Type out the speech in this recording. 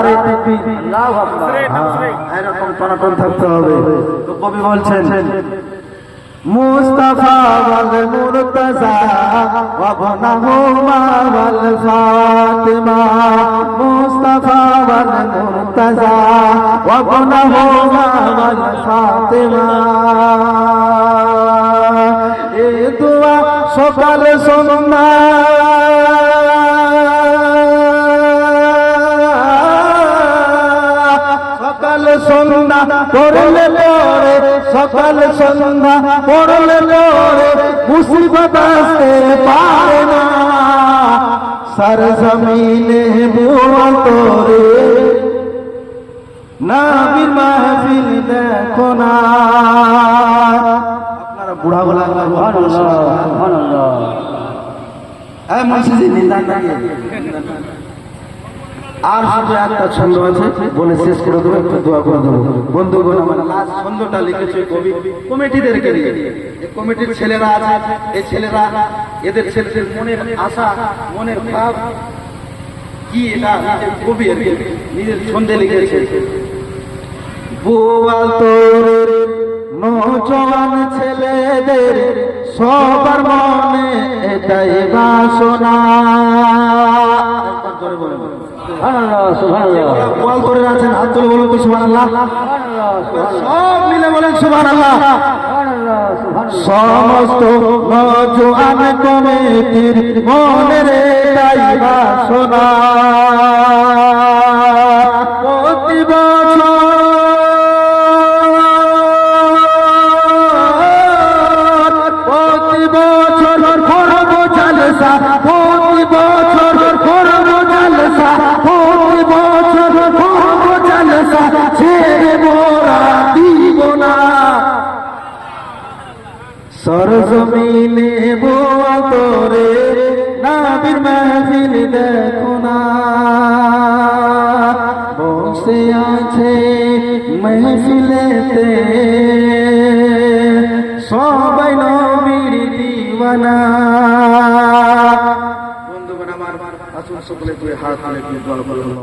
সারে তাকবীর, আল্লাহু আকবার। এরকম টনাটন থাকতে হবে। তো কবি বলছেন মুস্তাফা ওয়াল মুরতাজা ওয়া বনাহুমা ওয়াল ফাতিমা, মুস্তাফা ওয়াল মুরতাজা ওয়া বনাহুমা ওয়াল ফাতিমা। এই দোয়া সকাল সন্ধ্যা সন্ধ্যা পড়লে পরে, সকাল সন্ধ্যা পড়লে পরে মুসিবত আসতে পারে না। সরজমিনে বুয়া তোরে নবীর মাহফিল দেখো না। আপনারা বুড়া বলা সুবহানাল্লাহ সুবহানাল্লাহ। এই মসজিদে নিদান লাগে। আর শুধু একটা ছন্দ আছে, বলে শেষ করে দেবো, একটু দোয়া করে দেবো। বন্ধুগণ, আমার লাস্ট ছন্দটা লিখেছে কবি কমিটিদেরকে নিয়ে। এই কমিটির ছেলেরা আছে, এই ছেলেরা এদের ছেলেদের মনের আশা, মনের ভাব কি, এটা নিজের কবি নিজের ছন্দে লিখেছে। বোয়াল তোর নৌজওয়ান ছেলেদের সবার মনে এটাই বাসনা। সুবহানাল্লাহ সুবহানাল্লাহ। ওয়াল করে আছেন, হাত তুলে বলুন সুবহানাল্লাহ। সব মিলে বলেন সুবহানাল্লাহ। সমস্ত নওজোয়ান কমিটির মনের এটাই বাসনা। প্রতি বছর করব জলসা, প্রতি বছর করব জলসা, প্রতি বছর করব জলসা, ছেড়ে মোরা দিব না। সরজমিনে বুয়া তোরে নবীর মাহফিল দেখো না। বসে আছে মাহফিলেতে সবাই নবীর দিওয়ানা। বন্ধুগণ আমার, আসুন সকলে দুই হাত তুলে দোয়া করুন।